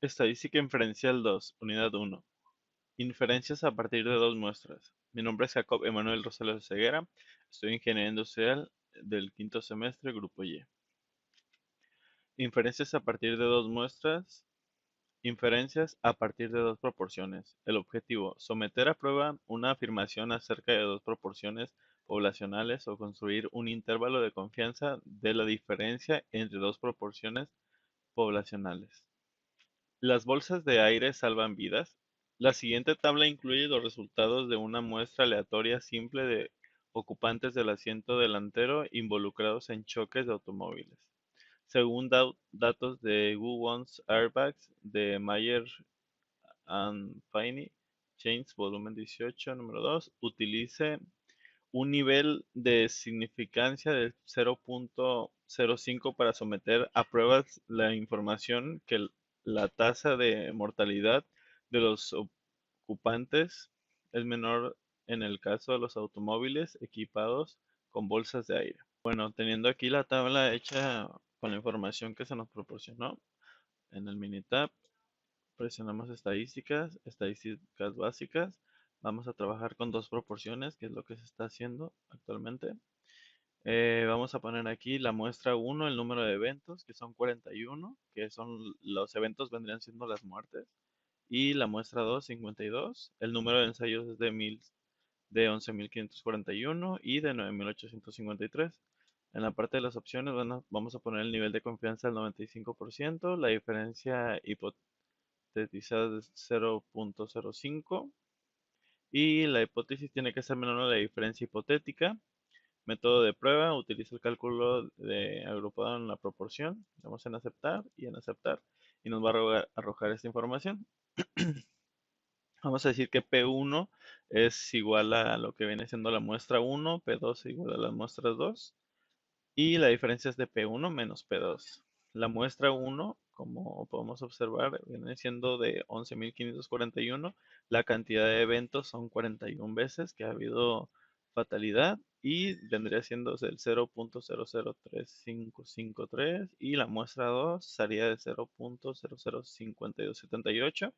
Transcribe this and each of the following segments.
Estadística inferencial 2, unidad 1. Inferencias a partir de dos muestras. Mi nombre es Jacob Emanuel Rosales Ceguera. Estoy ingeniería industrial del quinto semestre, grupo Y. Inferencias a partir de dos muestras. Inferencias a partir de dos proporciones. El objetivo: someter a prueba una afirmación acerca de dos proporciones poblacionales o construir un intervalo de confianza de la diferencia entre dos proporciones poblacionales. ¿Las bolsas de aire salvan vidas? La siguiente tabla incluye los resultados de una muestra aleatoria simple de ocupantes del asiento delantero involucrados en choques de automóviles. Según datos de Who Wants Airbags de Mayer and Finney, Chains, volumen 18, número 2, utilice un nivel de significancia de 0.05 para someter a pruebas la información que la tasa de mortalidad de los ocupantes es menor en el caso de los automóviles equipados con bolsas de aire. Bueno, teniendo aquí la tabla hecha con la información que se nos proporcionó en el Minitab, presionamos estadísticas básicas. Vamos a trabajar con dos proporciones, que es lo que se está haciendo actualmente. Vamos a poner aquí la muestra 1, el número de eventos, que son 41, que son los eventos vendrían siendo las muertes. Y la muestra 2, 52. El número de ensayos es de 11.541 y de 9.853. En la parte de las opciones, bueno, vamos a poner el nivel de confianza al 95%, la diferencia hipotetizada es 0.05 y la hipótesis tiene que ser menor a la diferencia hipotética. Método de prueba: utiliza el cálculo de agrupado en la proporción. Damos en aceptar y en aceptar y nos va a arrojar esta información. Vamos a decir que P1 es igual a lo que viene siendo la muestra 1, P2 es igual a las muestras 2 y la diferencia es de P1 menos P2. La muestra 1, como podemos observar, viene siendo de 11.541. La cantidad de eventos son 41 veces que ha habido fatalidad y vendría siendo del 0.003553 y la muestra 2 sería de 0.005278.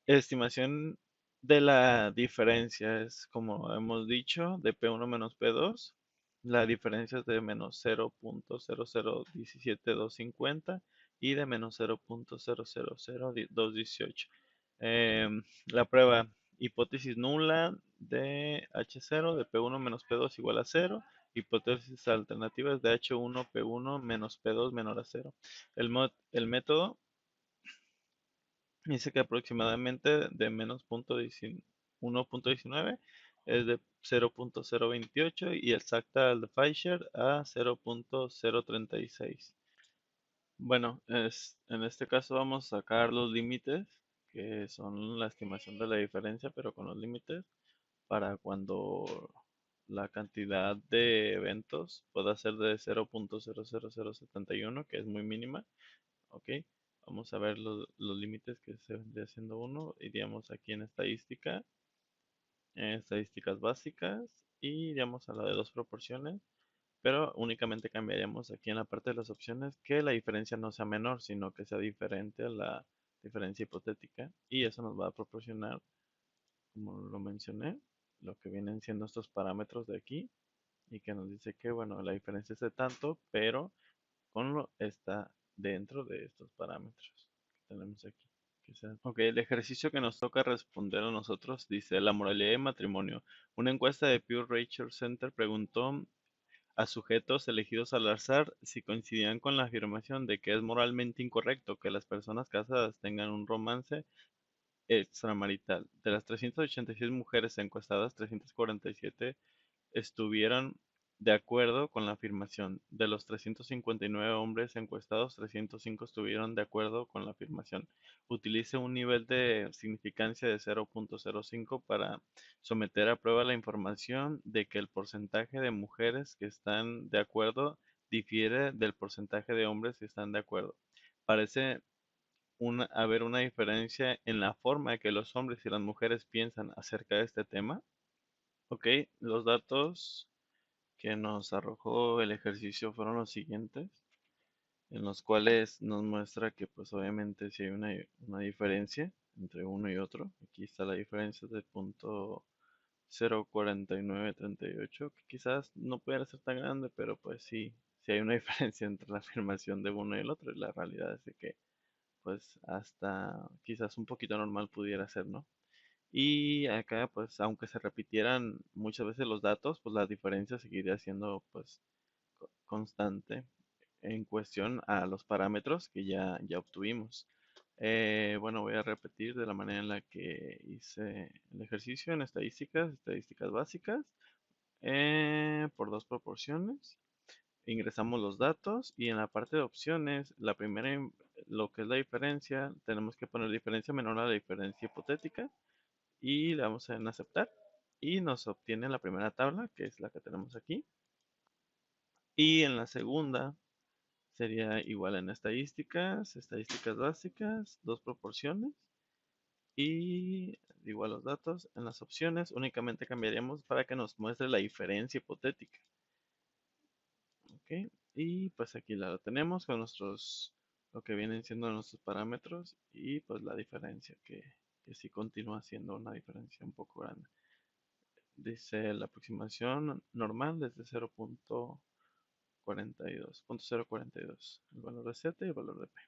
Estimación de la diferencia es, como hemos dicho, de P1 menos P2. La diferencia es de menos 0.0017250 y de menos 0.000218. La prueba: hipótesis nula de H0 de P1 menos P2 igual a 0. Hipótesis alternativas de H1 P1 menos P2 menor a 0. El método dice que aproximadamente de menos 1.19 es de 0.028 y exacta al de Fisher a 0.036. Bueno, en este caso vamos a sacar los límites, que son la estimación de la diferencia, pero con los límites, para cuando la cantidad de eventos pueda ser de 0.00071, que es muy mínima. Ok, vamos a ver los límites que se vendría haciendo uno. Iríamos aquí en estadística, en estadísticas básicas y iríamos a la de dos proporciones, pero únicamente cambiaríamos aquí en la parte de las opciones que la diferencia no sea menor, sino que sea diferente a la diferencia hipotética y eso nos va a proporcionar, como lo mencioné, lo que vienen siendo estos parámetros de aquí y que nos dice que, bueno, la diferencia es de tanto, pero está dentro de estos parámetros que tenemos aquí. Ok, el ejercicio que nos toca responder a nosotros dice: la moralidad de matrimonio. Una encuesta de Pew Research Center preguntó a sujetos elegidos al azar si coincidían con la afirmación de que es moralmente incorrecto que las personas casadas tengan un romance extramarital. De las 386 mujeres encuestadas, 347 estuvieron de acuerdo con la afirmación. De los 359 hombres encuestados, 305 estuvieron de acuerdo con la afirmación. Utilice un nivel de significancia de 0.05 para someter a prueba la información de que el porcentaje de mujeres que están de acuerdo difiere del porcentaje de hombres que están de acuerdo. Parece haber una diferencia en la forma que los hombres y las mujeres piensan acerca de este tema. Ok, los datos que nos arrojó el ejercicio fueron los siguientes. en los cuales nos muestra que pues obviamente si hay una diferencia entre uno y otro. Aquí está la diferencia del punto 0,4938, que quizás no pudiera ser tan grande, pero pues sí, sí hay una diferencia entre la afirmación de uno y el otro, y la realidad es de que pues hasta quizás un poquito normal pudiera ser, ¿no? Y acá pues aunque se repitieran muchas veces los datos, pues la diferencia seguiría siendo pues constante en cuestión a los parámetros que ya obtuvimos. Bueno, voy a repetir de la manera en la que hice el ejercicio en estadísticas básicas, por dos proporciones. Ingresamos los datos y en la parte de opciones, lo que es la diferencia, tenemos que poner diferencia menor a la diferencia hipotética y le damos en aceptar y nos obtiene la primera tabla, que es la que tenemos aquí. Y en la segunda sería igual en estadísticas básicas, dos proporciones y igual los datos. En las opciones únicamente cambiaríamos para que nos muestre la diferencia hipotética. ¿Ok? Y pues aquí la tenemos con lo que vienen siendo nuestros parámetros y pues la diferencia que sí continúa siendo una diferencia un poco grande. Dice la aproximación normal desde 0,42, 0,42, el valor de Z y el valor de P.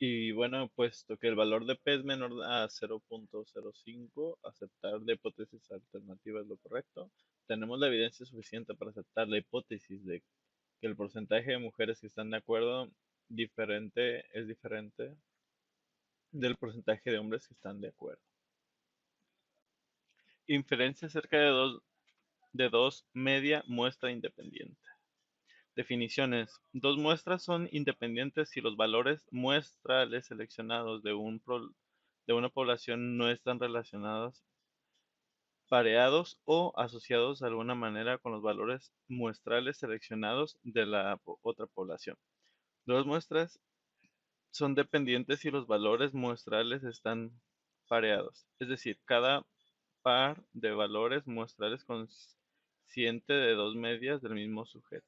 Y bueno, puesto que el valor de P es menor a 0,05, aceptar la hipótesis alternativa es lo correcto. Tenemos la evidencia suficiente para aceptar la hipótesis de que el porcentaje de mujeres que están de acuerdo es diferente del porcentaje de hombres que están de acuerdo. Inferencia acerca de dos media muestra independiente. Definiciones. Dos muestras son independientes si los valores muestrales seleccionados de una población no están relacionados, pareados o asociados de alguna manera con los valores muestrales seleccionados de la otra población. Dos muestras son dependientes si los valores muestrales están pareados, es decir, cada par de valores muestrales consciente de dos medias del mismo sujeto.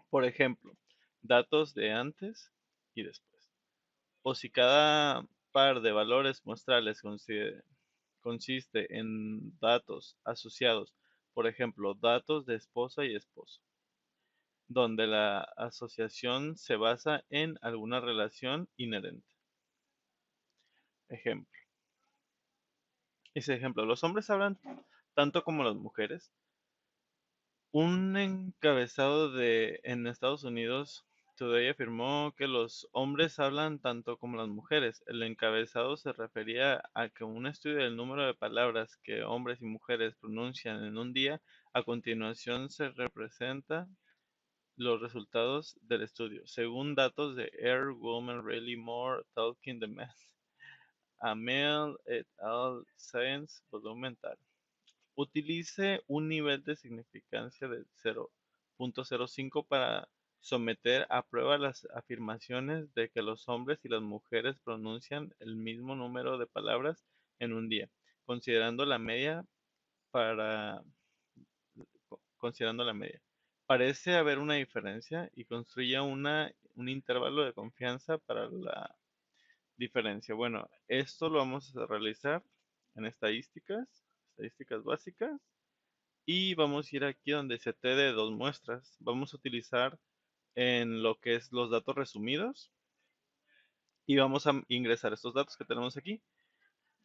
Por ejemplo, datos de antes y después. O si cada par de valores muestrales consiste en datos asociados, por ejemplo, datos de esposa y esposo, donde la asociación se basa en alguna relación inherente. Ejemplo. Ese ejemplo, los hombres hablan tanto como las mujeres. Un encabezado en Estados Unidos Today afirmó que los hombres hablan tanto como las mujeres. El encabezado se refería a que un estudio del número de palabras que hombres y mujeres pronuncian en un día, a continuación se representa los resultados del estudio, según datos de Air, Woman, Rayleigh Moore, Talking the Math, Amel et al. Science, volumen tal. Utilice un nivel de significancia de 0,05 para someter a prueba las afirmaciones de que los hombres y las mujeres pronuncian el mismo número de palabras en un día, considerando la media para considerando la media. Parece haber una diferencia y construya un intervalo de confianza para la diferencia. Bueno, esto lo vamos a realizar en estadísticas básicas. Y vamos a ir aquí donde se te de dos muestras. Vamos a utilizar en lo que es los datos resumidos y vamos a ingresar estos datos que tenemos aquí,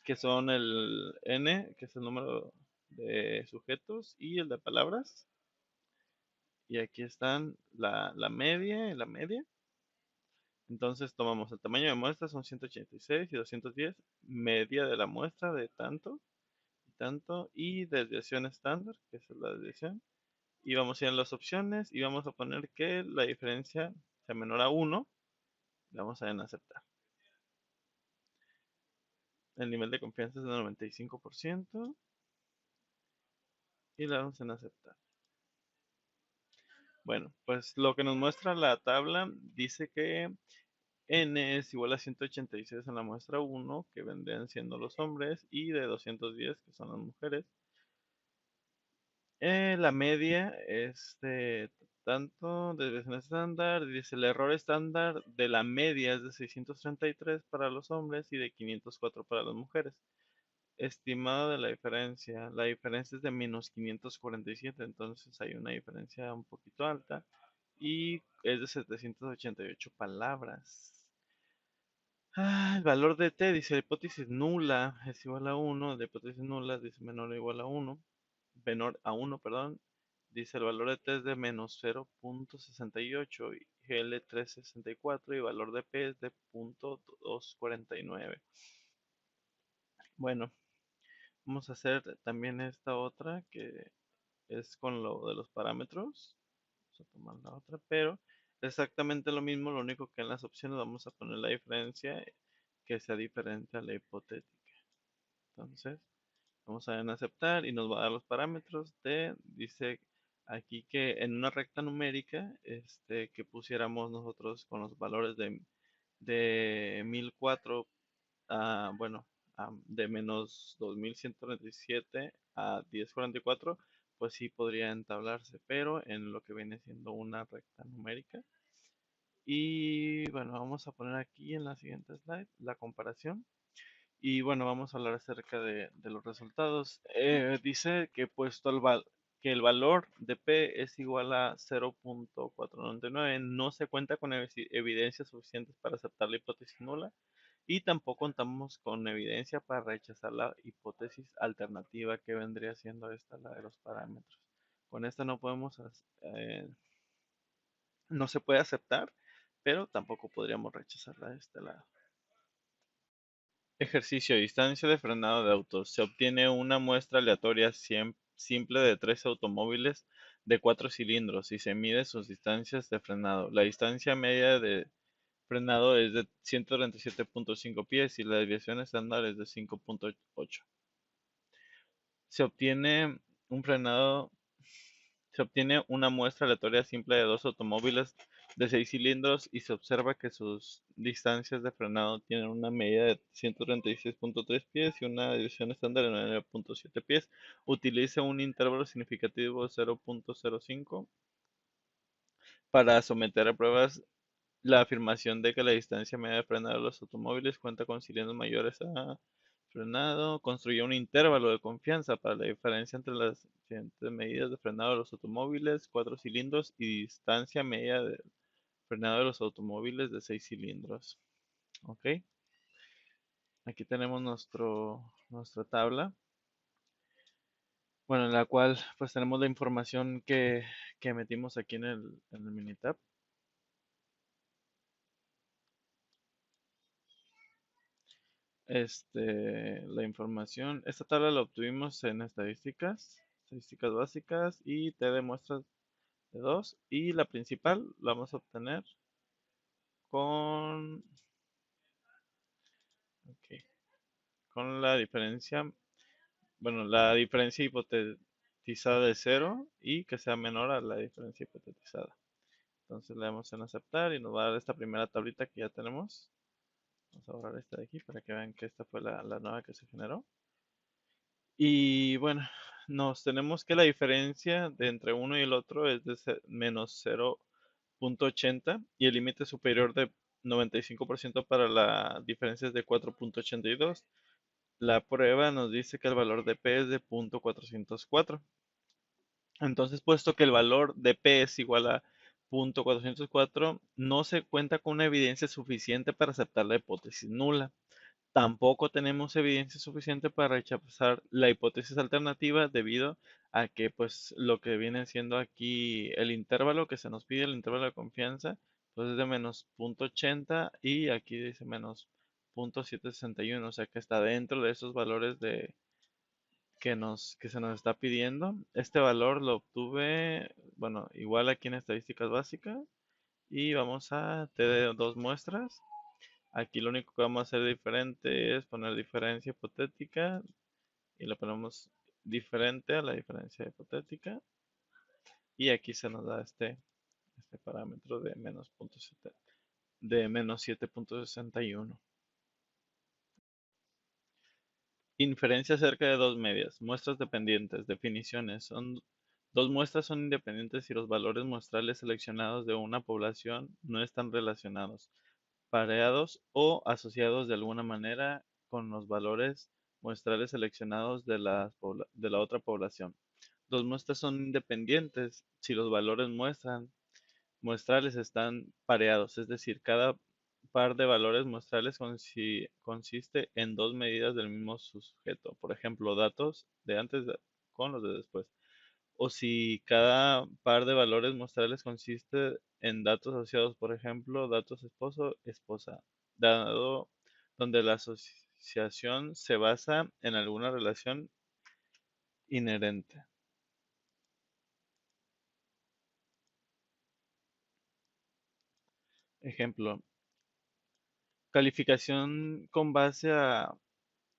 que son el N, que es el número de sujetos, y el de palabras. Y aquí están la media y la media. Entonces tomamos el tamaño de muestra, son 186 y 210, media de la muestra de tanto y tanto, y desviación estándar, que es la desviación. Y vamos a ir a las opciones y vamos a poner que la diferencia sea menor a 1. Le vamos a dar en aceptar. El nivel de confianza es de 95% y le damos en aceptar. Bueno, pues lo que nos muestra la tabla dice que n es igual a 186 en la muestra 1, que vendrían siendo los hombres, y de 210, que son las mujeres. La media es de tanto, desviación estándar, dice el error estándar de la media es de 633 para los hombres y de 504 para las mujeres. Estimado de la diferencia es de -547, entonces hay una diferencia un poquito alta y es de 788 palabras. El valor de t dice la hipótesis nula es igual a 1, la hipótesis nula dice menor o igual a 1, menor a 1, perdón, dice el valor de t es de menos 0.68 y GL 364 y valor de p es de 0.249. Bueno, vamos a hacer también esta otra que es con lo de los parámetros. Vamos a tomar la otra, pero exactamente lo mismo, lo único que en las opciones vamos a poner la diferencia que sea diferente a la hipotética. Entonces, vamos a dar en aceptar y nos va a dar los parámetros de, dice aquí que en una recta numérica, que pusiéramos nosotros con los valores de 1004 bueno, de menos 2137 a 1044, pues sí podría entablarse, pero en lo que viene siendo una recta numérica. Y bueno, vamos a poner aquí en la siguiente slide la comparación. Y bueno, vamos a hablar acerca de los resultados. Dice que puesto que el valor de P es igual a 0.499, no se cuenta con evidencias suficientes para aceptar la hipótesis nula y tampoco contamos con evidencia para rechazar la hipótesis alternativa que vendría siendo esta, la de los parámetros. Con esta no podemos, no se puede aceptar, pero tampoco podríamos rechazarla de este lado. Ejercicio: distancia de frenado de autos. Se obtiene una muestra aleatoria simple de 3 automóviles de 4 cilindros y se mide sus distancias de frenado. La distancia media de frenado es de 137.5 pies y la desviación estándar es de 5.8. Se obtiene un frenado Se obtiene una muestra aleatoria simple de dos automóviles de 6 cilindros y se observa que sus distancias de frenado tienen una medida de 136.3 pies y una desviación estándar de 9.7 pies. Utiliza un intervalo significativo de 0.05 para someter a pruebas la afirmación de que la distancia media de frenado de los automóviles cuenta con cilindros mayores a frenado. Construyó un intervalo de confianza para la diferencia entre las diferentes medidas de frenado de los automóviles 4 cilindros y distancia media de frenado de los automóviles de 6 cilindros. Ok, aquí tenemos nuestra tabla, bueno, en la cual pues tenemos la información que metimos aquí en el Minitab. La información, esta tabla la obtuvimos en estadísticas básicas y te demuestras de dos. Y la principal la vamos a obtener con, ok, con la diferencia, bueno, la diferencia hipotetizada de cero y que sea menor a la diferencia hipotetizada. Entonces le damos en aceptar y nos va a dar esta primera tablita que ya tenemos. Vamos a borrar esta de aquí para que vean que esta fue la nueva que se generó. Y bueno, nos tenemos que la diferencia de entre uno y el otro es de menos 0.80 y el límite superior de 95% para la diferencia es de 4.82. La prueba nos dice que el valor de P es de 0.404. Entonces, puesto que el valor de P es igual a 0.404, no se cuenta con una evidencia suficiente para aceptar la hipótesis nula. Tampoco tenemos evidencia suficiente para rechazar la hipótesis alternativa debido a que pues lo que viene siendo aquí el intervalo que se nos pide, el intervalo de confianza, pues es de menos 0.80 y aquí dice menos 0.761, o sea que está dentro de esos valores que se nos está pidiendo. Este valor lo obtuve, bueno, igual aquí en estadísticas básicas y vamos a tener dos muestras. Aquí lo único que vamos a hacer diferente es poner diferencia hipotética y le ponemos diferente a la diferencia hipotética y aquí se nos da este parámetro de menos 7.61. Inferencia acerca de dos medias, muestras dependientes, definiciones. Son Dos muestras son independientes si los valores muestrales seleccionados de una población no están relacionados, pareados o asociados de alguna manera con los valores muestrales seleccionados de la otra población. Dos muestras son independientes si los valores muestrales están pareados, es decir, cada par de valores muestrales consiste en dos medidas del mismo sujeto. Por ejemplo, datos de antes con los de después. O si cada par de valores muestrales consiste en datos asociados, por ejemplo, datos esposo, esposa, dado donde la asociación se basa en alguna relación inherente. Ejemplo, calificación con base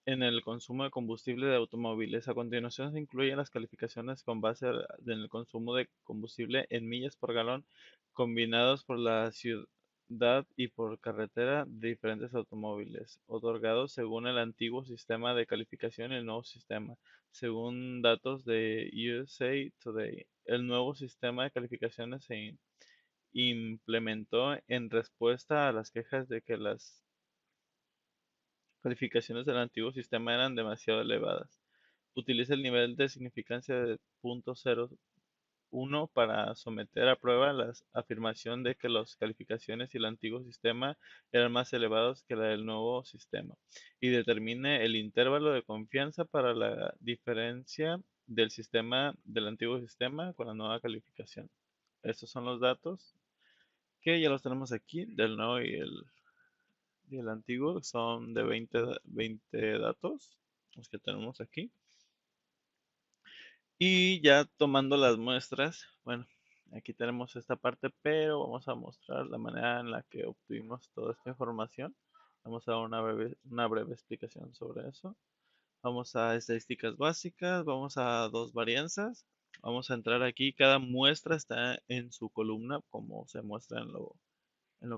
en el consumo de combustible de automóviles. A continuación se incluyen las calificaciones con base en el consumo de combustible en millas por galón combinados por la ciudad y por carretera de diferentes automóviles, otorgados según el antiguo sistema de calificación y el nuevo sistema, según datos de USA Today. El nuevo sistema de calificaciones se implementó en respuesta a las quejas de que las calificaciones del antiguo sistema eran demasiado elevadas. Utiliza el nivel de significancia de .01 para someter a prueba la afirmación de que las calificaciones y el antiguo sistema eran más elevados que la del nuevo sistema, y determine el intervalo de confianza para la diferencia del antiguo sistema con la nueva calificación. Estos son los datos que ya los tenemos aquí, del nuevo y el antiguo, son de 20 datos, los que tenemos aquí. Y ya tomando las muestras, bueno, aquí tenemos esta parte, pero vamos a mostrar la manera en la que obtuvimos toda esta información. Vamos a dar una breve explicación sobre eso. Vamos a estadísticas básicas, vamos a dos varianzas. Vamos a entrar aquí, cada muestra está en su columna, como se muestra en lo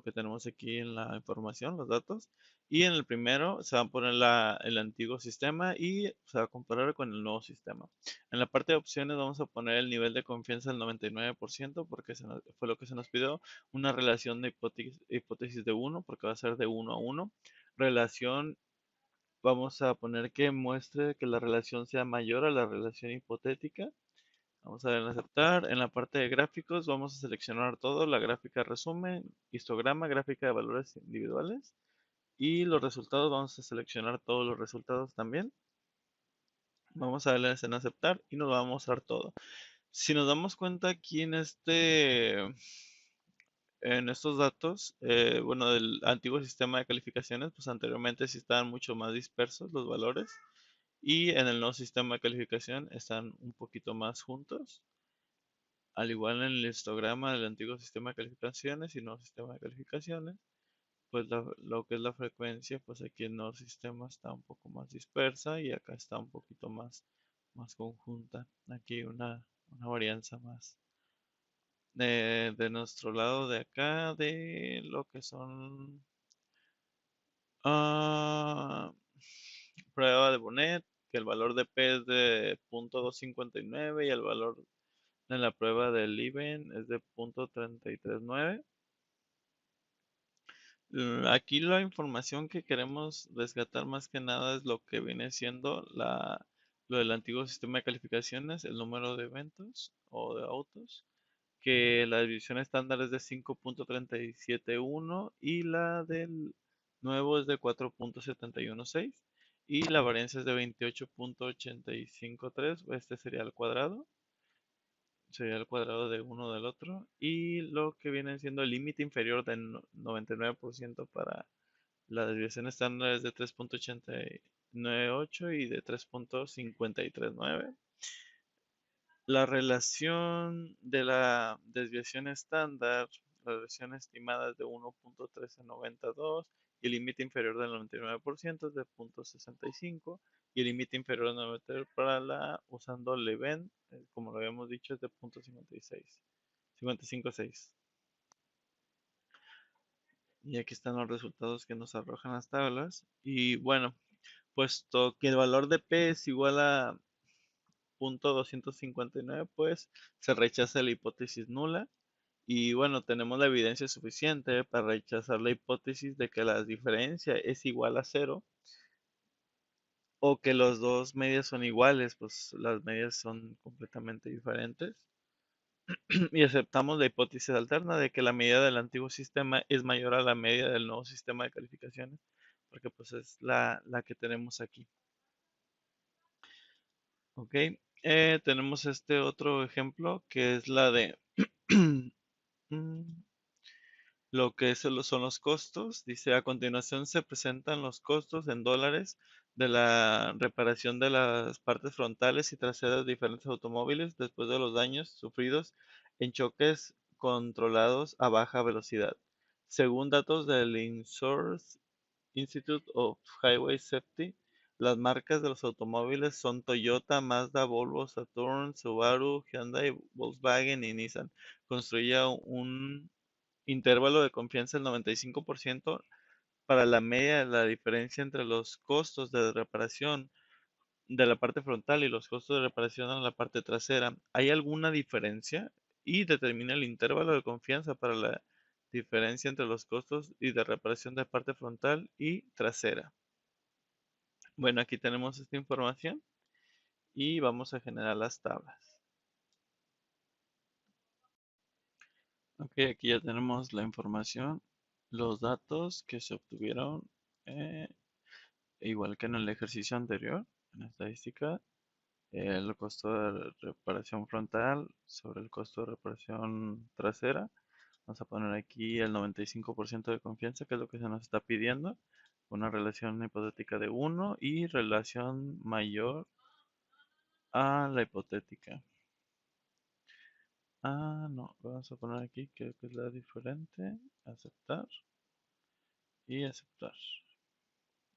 que tenemos aquí en la información, los datos. Y en el primero se va a poner el antiguo sistema y se va a comparar con el nuevo sistema. En la parte de opciones vamos a poner el nivel de confianza del 99% porque fue lo que se nos pidió. Una relación de hipótesis de 1 porque va a ser de 1 a 1. Relación, vamos a poner que muestre que la relación sea mayor a la relación hipotética. Vamos a darle a aceptar. En la parte de gráficos vamos a seleccionar todo, la gráfica resumen, histograma, gráfica de valores individuales y los resultados vamos a seleccionar todos los resultados también. Vamos a darle en aceptar y nos va a mostrar todo. Si nos damos cuenta aquí en estos datos, bueno, del antiguo sistema de calificaciones, pues anteriormente sí estaban mucho más dispersos los valores y en el nuevo sistema de calificación están un poquito más juntos. Al igual en el histograma del antiguo sistema de calificaciones y nuevo sistema de calificaciones, pues lo que es la frecuencia, pues aquí el nuevo sistema está un poco más dispersa y acá está un poquito más conjunta. Aquí una varianza más. De nuestro lado de acá, de lo que son ah, prueba de Bonet, que el valor de P es de 0.259 y el valor en la prueba del IBEN es de 0.339. Aquí la información que queremos rescatar más que nada es lo que viene siendo lo del antiguo sistema de calificaciones, el número de eventos o de autos, que la división estándar es de 5.371 y la del nuevo es de 4.716 y la varianza es de 28.853, este sería el cuadrado de uno del otro, y lo que viene siendo el límite inferior del 99% para la desviación estándar es de 3.898 y de 3.539. La relación de la desviación estándar, la desviación estimada es de 1.1392 y el límite inferior del 99% es de 0.65 y el límite inferior del 99% para usando el event, como lo habíamos dicho, es de 0.56, 55.6. Y aquí están los resultados que nos arrojan las tablas. Y bueno, puesto que el valor de P es igual a punto 259, pues se rechaza la hipótesis nula. Y bueno, tenemos la evidencia suficiente para rechazar la hipótesis de que la diferencia es igual a cero o que los dos medias son iguales, pues las medias son completamente diferentes. Y aceptamos la hipótesis alterna de que la medida del antiguo sistema es mayor a la media del nuevo sistema de calificaciones, porque pues es la que tenemos aquí. Ok, tenemos este otro ejemplo que es la de mm, lo que son los costos. Dice, a continuación se presentan los costos en dólares de la reparación de las partes frontales y traseras de diferentes automóviles después de los daños sufridos en choques controlados a baja velocidad. Según datos del Insource Institute of Highway Safety, las marcas de los automóviles son Toyota, Mazda, Volvo, Saturn, Subaru, Hyundai, Volkswagen y Nissan. Construía un intervalo de confianza del 95% para la media de la diferencia entre los costos de reparación de la parte frontal y los costos de reparación en la parte trasera. ¿Hay alguna diferencia? Y determina el intervalo de confianza para la diferencia entre los costos y de reparación de parte frontal y trasera. Bueno, aquí tenemos esta información y vamos a generar las tablas. Ok, aquí ya tenemos la información, los datos que se obtuvieron, eh, igual que en el ejercicio anterior, en estadística, el costo de reparación frontal sobre el costo de reparación trasera. Vamos a poner aquí el 95% de confianza, que es lo que se nos está pidiendo. Una relación hipotética de 1 y relación mayor a la hipotética. Ah, no, vamos a poner aquí que es la diferente. Aceptar y aceptar.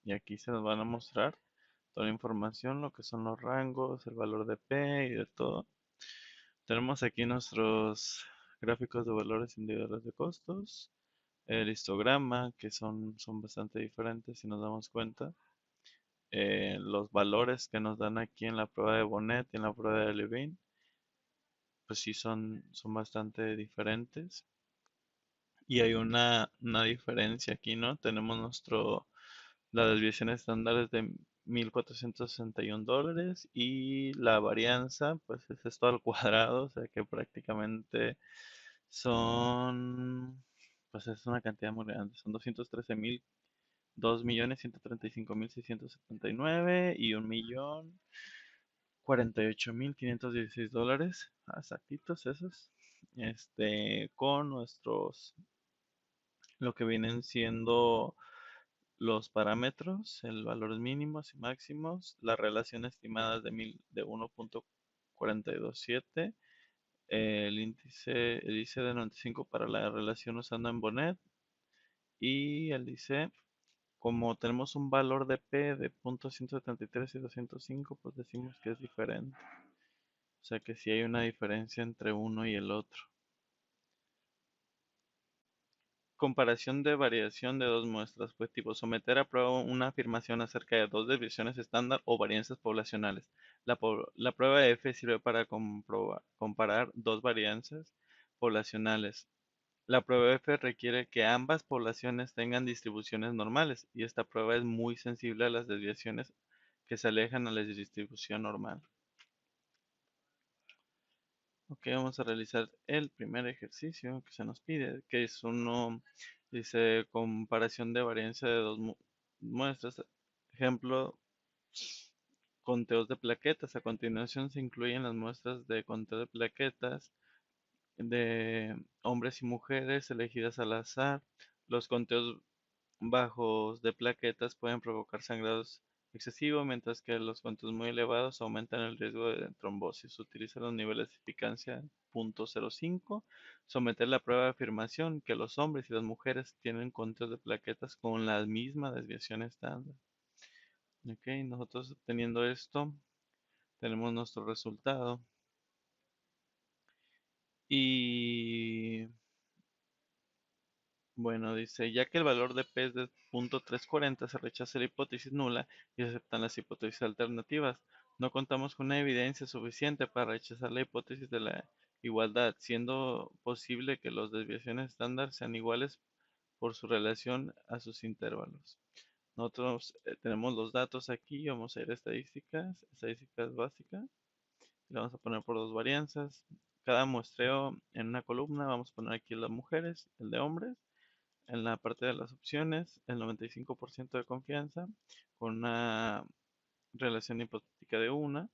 Y aquí se nos van a mostrar toda la información, lo que son los rangos, el valor de P y de todo. Tenemos aquí nuestros gráficos de valores individuales de costos, el histograma, que son bastante diferentes si nos damos cuenta. Los valores que nos dan aquí en la prueba de Bonnet y en la prueba de Levine, pues sí son bastante diferentes. Y hay una diferencia aquí, ¿no? Tenemos la desviación estándar es de $1,461 y la varianza, pues es esto al cuadrado, o sea que prácticamente son, pues es una cantidad muy grande, son 213,000, 2.135.679 y 1.048.516 dólares, exactitos esos, con lo que vienen siendo los parámetros, el valores mínimos y máximos, la relación estimada de 1.427, el IC de 95 para la relación usando en Bonnet y el IC, como tenemos un valor de P de 0.173 y 205, pues decimos que es diferente. O sea que sí hay una diferencia entre uno y el otro. Comparación de variación de dos muestras. Pues tipo, someter a prueba una afirmación acerca de dos desviaciones estándar o varianzas poblacionales. La prueba F sirve para comparar dos varianzas poblacionales. La prueba F requiere que ambas poblaciones tengan distribuciones normales y esta prueba es muy sensible a las desviaciones que se alejan a la distribución normal. Ok, vamos a realizar el primer ejercicio que se nos pide, que es uno, dice comparación de variancia de dos muestras. Ejemplo, conteos de plaquetas. A continuación se incluyen las muestras de conteo de plaquetas de hombres y mujeres elegidas al azar. Los conteos bajos de plaquetas pueden provocar sangrados excesivos, mientras que los conteos muy elevados aumentan el riesgo de trombosis. Utiliza los niveles de eficacia .05. Someter la prueba de afirmación que los hombres y las mujeres tienen conteos de plaquetas con la misma desviación estándar. Ok, nosotros teniendo esto, tenemos nuestro resultado. Y bueno, dice, ya que el valor de P es de .340, se rechaza la hipótesis nula y se aceptan las hipótesis alternativas. No contamos con una evidencia suficiente para rechazar la hipótesis de la igualdad, siendo posible que las desviaciones estándar sean iguales por su relación a sus intervalos. Nosotros tenemos los datos aquí, vamos a ir a estadísticas básicas, y le vamos a poner por dos varianzas. Cada muestreo en una columna, vamos a poner aquí las mujeres, el de hombres, en la parte de las opciones, el 95% de confianza, con una relación hipotética de una.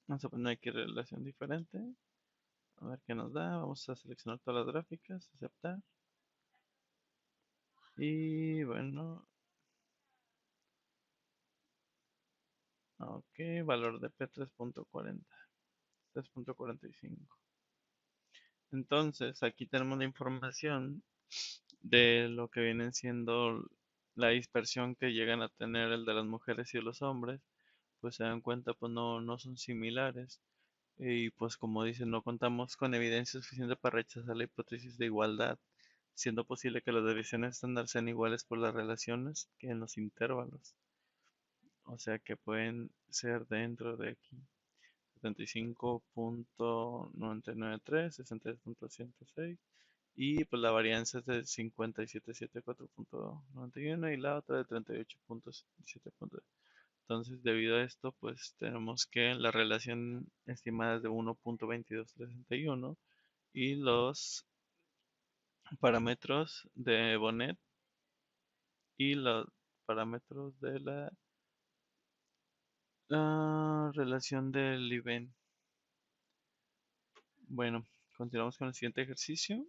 Vamos a poner aquí relación diferente, a ver qué nos da. Vamos a seleccionar todas las gráficas, aceptar. Y bueno, ok, valor de P 3.40, 3.45. Entonces, aquí tenemos la información de lo que vienen siendo la dispersión que llegan a tener el de las mujeres y los hombres, pues se dan cuenta, pues no son similares. Y pues como dicen, no contamos con evidencia suficiente para rechazar la hipótesis de igualdad, siendo posible que las desviaciones estándar sean iguales por las relaciones que en los intervalos. O sea que pueden ser dentro de aquí. 75.993, 63.106 y pues la varianza es de 57.74.91 y la otra de 38.77. Entonces, debido a esto, pues tenemos que la relación estimada es de 1.2261 y los parámetros de Bonet y los parámetros de la relación del IBEN. Bueno, continuamos con el siguiente ejercicio.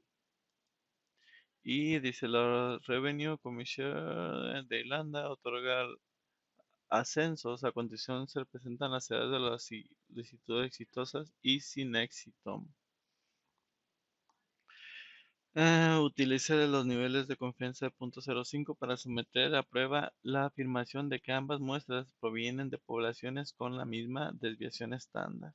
Y dice la Revenue Commission de Irlanda otorga ascensos a condición se presentan las edades de las solicitudes exitosas y sin éxito. Utilice los niveles de confianza de 0.05 para someter a prueba la afirmación de que ambas muestras provienen de poblaciones con la misma desviación estándar.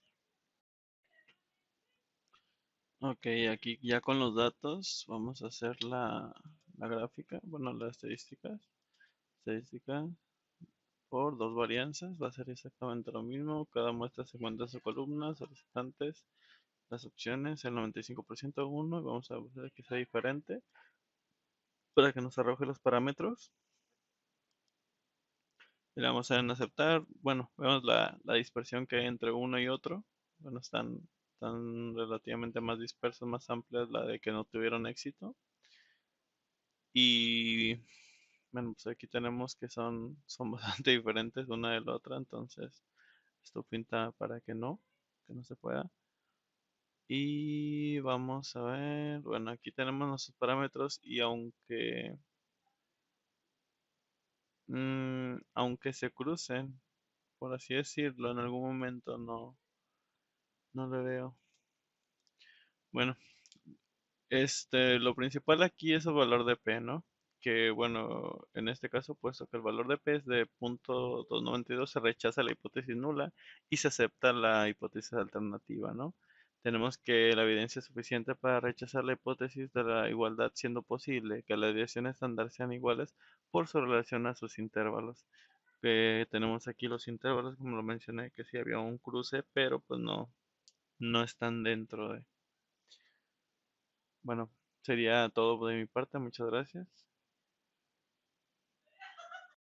Ok, aquí ya con los datos vamos a hacer la gráfica, bueno, las estadísticas. Estadística por dos varianzas, va a ser exactamente lo mismo. Cada muestra se cuenta en su columna, solicitantes, las opciones, el 95% uno, y vamos a buscar que sea diferente para que nos arroje los parámetros. Y le vamos a dar en aceptar. Bueno, vemos la dispersión que hay entre uno y otro. Bueno, están relativamente más dispersos, más amplias la de que no tuvieron éxito. Y bueno, pues aquí tenemos que son bastante diferentes una de la otra, entonces esto pinta para que no se pueda. Y vamos a ver, bueno, aquí tenemos nuestros parámetros y aunque se crucen, por así decirlo, en algún momento no le veo. Bueno, lo principal aquí es el valor de P, ¿no? Que bueno, en este caso, puesto que el valor de P es de 0.292, se rechaza la hipótesis nula y se acepta la hipótesis alternativa, ¿no? Tenemos que la evidencia es suficiente para rechazar la hipótesis de la igualdad, siendo posible que las desviaciones estándar sean iguales por su relación a sus intervalos. Que tenemos aquí los intervalos, como lo mencioné, que sí había un cruce, pero pues no están dentro de. Bueno, sería todo de mi parte, muchas gracias.